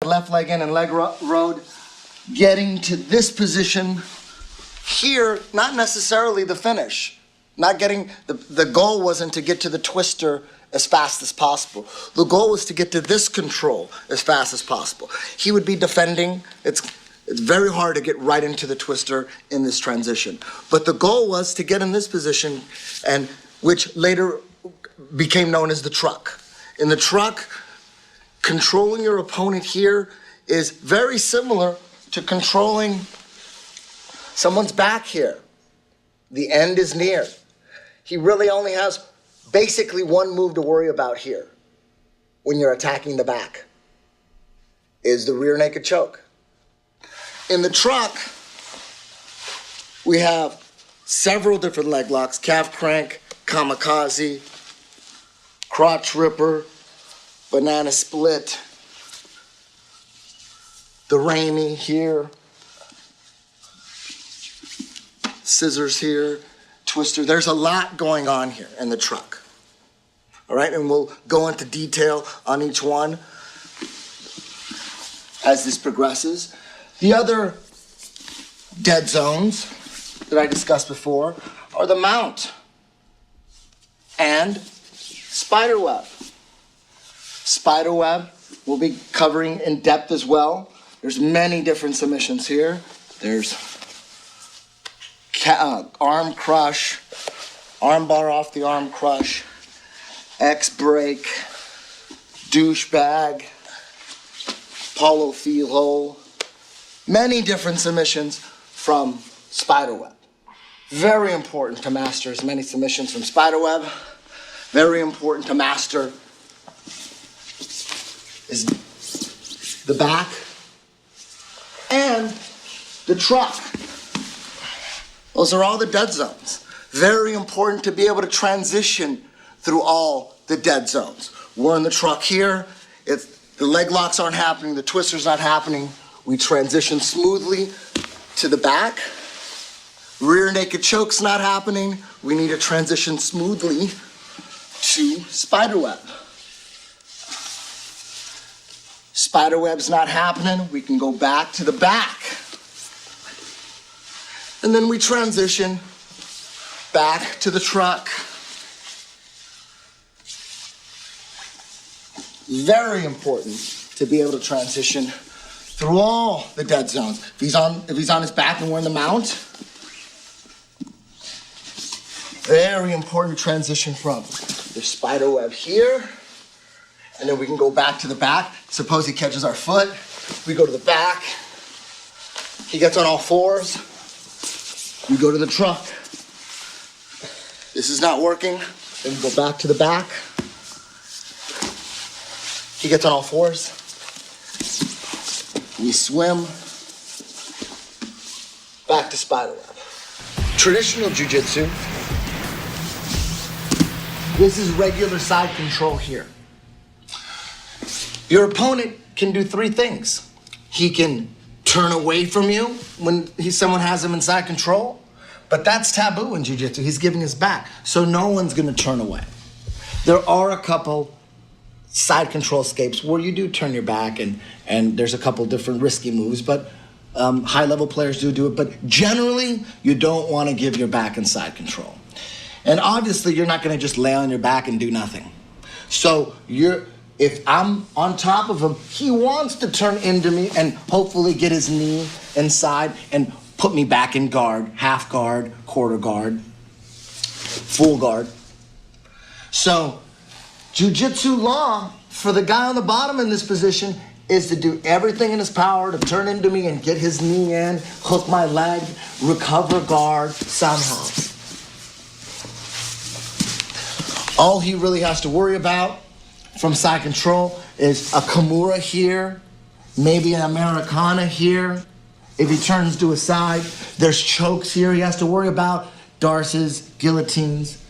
left leg in and leg road, getting to this position here, not necessarily the finish. Not getting, the goal wasn't to get to the twister as fast as possible. The goal was to get to this control as fast as possible. He would be defending. It's very hard to get right into the twister in this transition. But the goal was to get in this position, and which later became known as the truck. In the truck, controlling your opponent here is very similar to controlling someone's back here. The end is near. He really only has basically one move to worry about here when you're attacking the back, is the rear naked choke. In the truck, we have several different leg locks: calf crank, kamikaze, crotch ripper, banana split, the Ramey here, scissors here, twister. There's a lot going on here in the truck. All right, and we'll go into detail on each one as this progresses. The other dead zones that I discussed before are the mount and spider web. Spider web we'll be covering in depth as well. There's many different submissions here. There's arm crush, arm bar off the arm crush, X break, douchebag, Paulo feel hole. Many different submissions from spiderweb. Very important to master as many submissions from spiderweb. Very important to master is the back and the truck. Those are all the dead zones. Very important to be able to transition through all the dead zones. We're in the truck here. If the leg locks aren't happening, the twister's not happening, we transition smoothly to the back. Rear naked choke's not happening, we need to transition smoothly to spiderweb. Spiderweb's not happening, we can go back to the back. And then we transition back to the truck. Very important to be able to transition through all the dead zones. If he's on his back and we're in the mount, very important to transition from the spider web here, and then we can go back to the back. Suppose he catches our foot, we go to the back, he gets on all fours, we go to the truck. This is not working, then we go back to the back. He gets on all fours. We swim back to spiderweb. Traditional jiu-jitsu, this is regular side control here. Your opponent can do three things. He can turn away from you when someone has him in side control, but that's taboo in jiu-jitsu. He's giving his back, so no one's gonna turn away. There are a couple side control escapes where you do turn your back, and there's a couple different risky moves, but high-level players do it. But generally, you don't want to give your back in side control. And obviously, you're not going to just lay on your back and do nothing. So if I'm on top of him, he wants to turn into me and hopefully get his knee inside and put me back in guard, half guard, quarter guard, full guard. So jiu-jitsu law for the guy on the bottom in this position is to do everything in his power to turn into me and get his knee in, hook my leg, recover guard somehow. All he really has to worry about from side control is a Kimura here, maybe an Americana here. If he turns to a side, there's chokes here he has to worry about, darces, guillotines.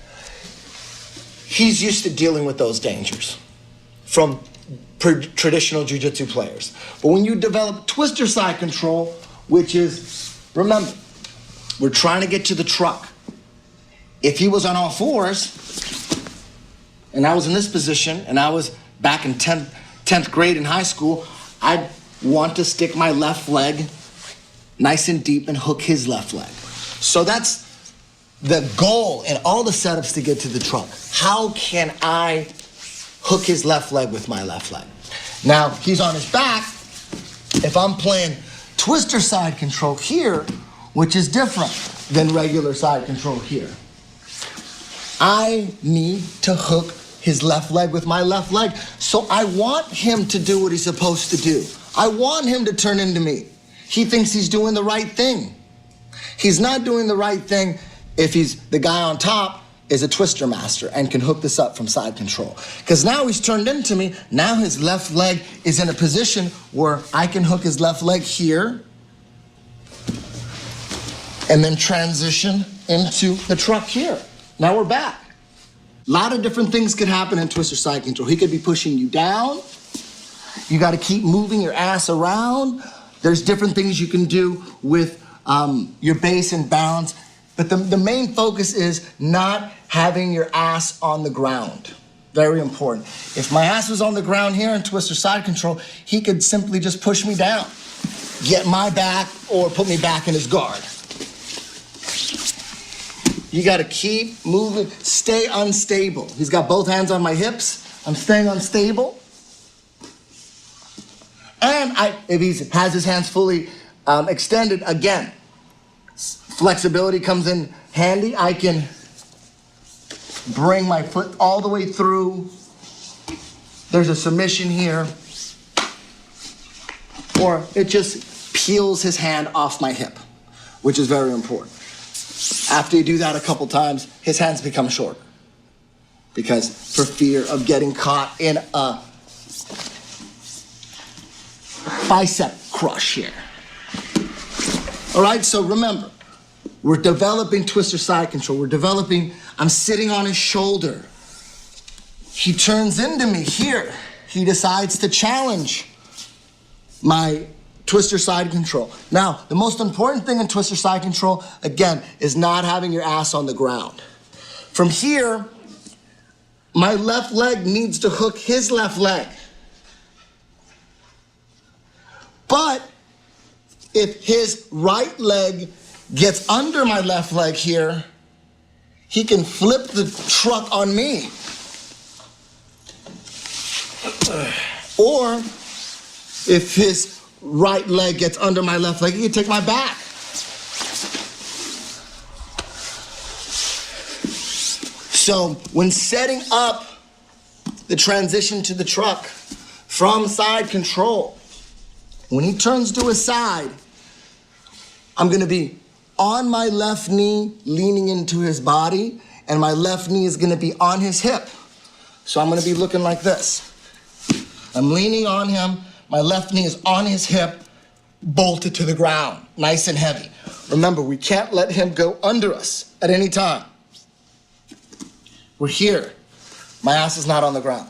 He's used to dealing with those dangers from traditional jiu-jitsu players. But when you develop twister side control, which is, remember, we're trying to get to the truck. If he was on all fours, and I was in this position, and I was back in 10th grade in high school, I'd want to stick my left leg nice and deep and hook his left leg. So that's the goal in all the setups to get to the truck. How can I hook his left leg with my left leg? Now, he's on his back. If I'm playing twister side control here, which is different than regular side control here, I need to hook his left leg with my left leg. So I want him to do what he's supposed to do. I want him to turn into me. He thinks he's doing the right thing. He's not doing the right thing if he's the guy on top is a twister master and can hook this up from side control. Because now he's turned into me. Now his left leg is in a position where I can hook his left leg here and then transition into the truck here. Now we're back. A lot of different things could happen in twister side control. He could be pushing you down. You got to keep moving your ass around. There's different things you can do with your base and balance. But the main focus is not having your ass on the ground. Very important. If my ass was on the ground here in twister side control, he could simply just push me down, get my back, or put me back in his guard. You gotta keep moving, stay unstable. He's got both hands on my hips. I'm staying unstable. And if he has his hands fully extended, again, flexibility comes in handy. I can bring my foot all the way through. There's a submission here. Or it just peels his hand off my hip, which is very important. After you do that a couple times, his hands become shorter because for fear of getting caught in a bicep crush here. All right, so remember, we're developing twister side control. I'm sitting on his shoulder. He turns into me here. He decides to challenge my twister side control. Now, the most important thing in twister side control, again, is not having your ass on the ground. From here, my left leg needs to hook his left leg. But if his right leg gets under my left leg here, he can flip the truck on me. Or if his right leg gets under my left leg, he can take my back. So when setting up the transition to the truck from side control, when he turns to his side, I'm gonna be on my left knee, leaning into his body, and my left knee is gonna be on his hip. So I'm gonna be looking like this. I'm leaning on him, my left knee is on his hip, bolted to the ground, nice and heavy. Remember, we can't let him go under us at any time. We're here. My ass is not on the ground.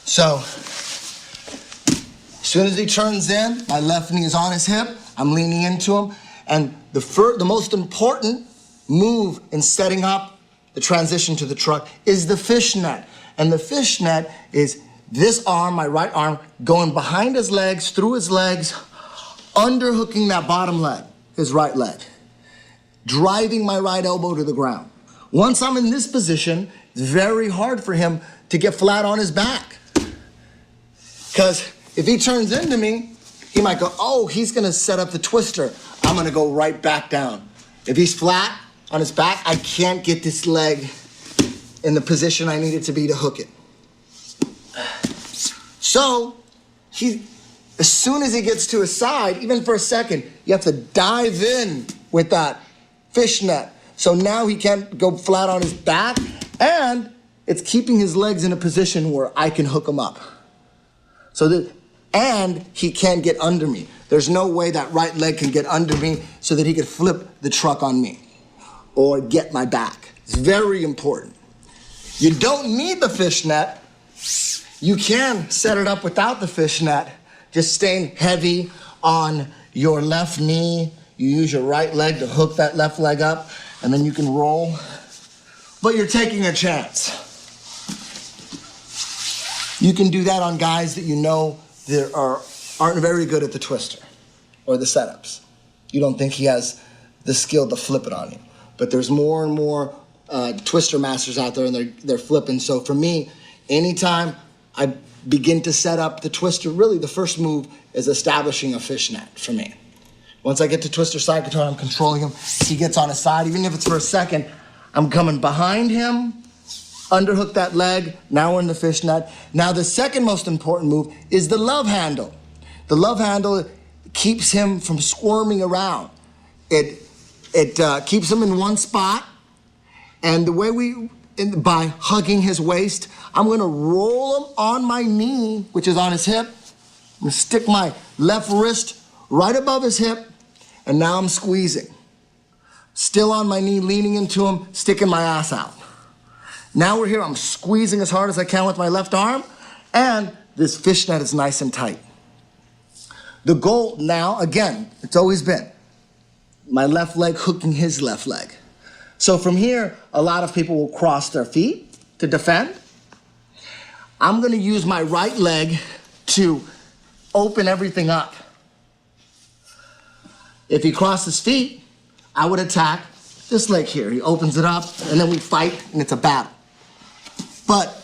So, as soon as he turns in, my left knee is on his hip, I'm leaning into him, and the most important move in setting up the transition to the truck is the fishnet. And the fishnet is this arm, my right arm, going behind his legs, through his legs, underhooking that bottom leg, his right leg, driving my right elbow to the ground. Once I'm in this position, it's very hard for him to get flat on his back. Because if he turns into me, he might go, oh, he's gonna set up the twister. I'm gonna go right back down. If he's flat on his back, I can't get this leg in the position I need it to be to hook it. So, as soon as he gets to his side, even for a second, you have to dive in with that fishnet. So now he can't go flat on his back, and it's keeping his legs in a position where I can hook him up. And he can't get under me. There's no way that right leg can get under me so that he could flip the truck on me or get my back. It's very important. You don't need the fishnet. You can set it up without the fishnet, just staying heavy on your left knee. You use your right leg to hook that left leg up, and then you can roll. But you're taking a chance. You can do that on guys that you know aren't very good at the twister or the setups. You don't think he has the skill to flip it on you. But there's more and more twister masters out there, and they're flipping. So for me, anytime I begin to set up the twister, really the first move is establishing a fishnet for me. Once I get to twister side control, I'm controlling him. He gets on his side, even if it's for a second, I'm coming behind him, underhook that leg. Now we're in the fishnet. Now the second most important move is the love handle. The love handle keeps him from squirming around. It keeps him in one spot, and the way by hugging his waist, I'm gonna roll him on my knee, which is on his hip. I'm gonna stick my left wrist right above his hip, and now I'm squeezing. Still on my knee, leaning into him, sticking my ass out. Now we're here, I'm squeezing as hard as I can with my left arm, and this fishnet is nice and tight. The goal now, again, it's always been my left leg hooking his left leg. So from here, a lot of people will cross their feet to defend. I'm gonna use my right leg to open everything up. If he crosses feet, I would attack this leg here. He opens it up, and then we fight, and it's a battle. But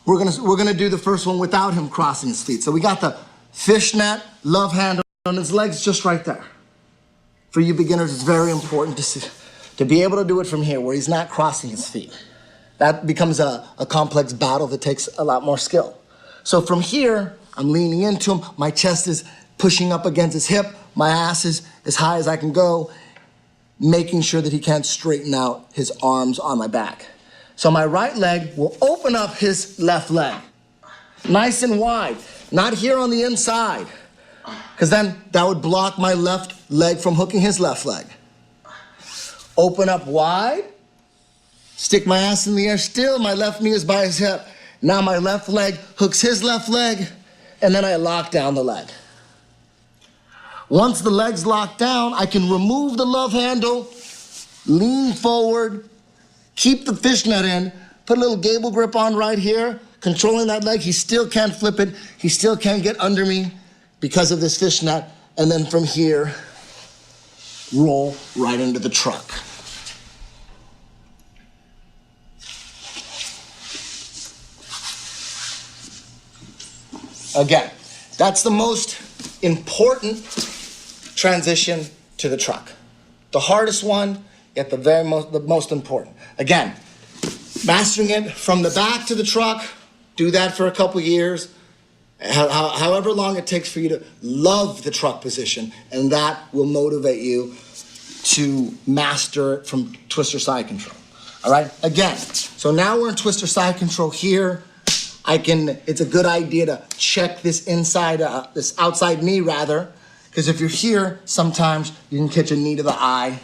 we're gonna do the first one without him crossing his feet. So we got the fishnet, love handle, and his legs just right there. For you beginners, it's very important to be able to do it from here, where he's not crossing his feet. That becomes a complex battle that takes a lot more skill. So from here, I'm leaning into him, my chest is pushing up against his hip, my ass is as high as I can go, making sure that he can't straighten out his arms on my back. So my right leg will open up his left leg, nice and wide, not here on the inside, because then that would block my left leg from hooking his left leg. Open up wide, stick my ass in the air, still my left knee is by his hip. Now my left leg hooks his left leg, and then I lock down the leg. Once the leg's locked down, I can remove the love handle, lean forward, keep the fishnet in, put a little gable grip on right here, controlling that leg. He still can't flip it. He still can't get under me because of this fishnet. And then from here, roll right into the truck. Again, that's the most important transition to the truck. The hardest one, yet the most important. Again, mastering it from the back to the truck, do that for a couple years, however long it takes for you to love the truck position, and that will motivate you to master it from twister side control. All right, again, so now we're in twister side control here. It's a good idea to check this outside knee rather, because if you're here, sometimes you can catch a knee to the eye,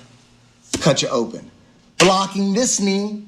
cut you open. Blocking this knee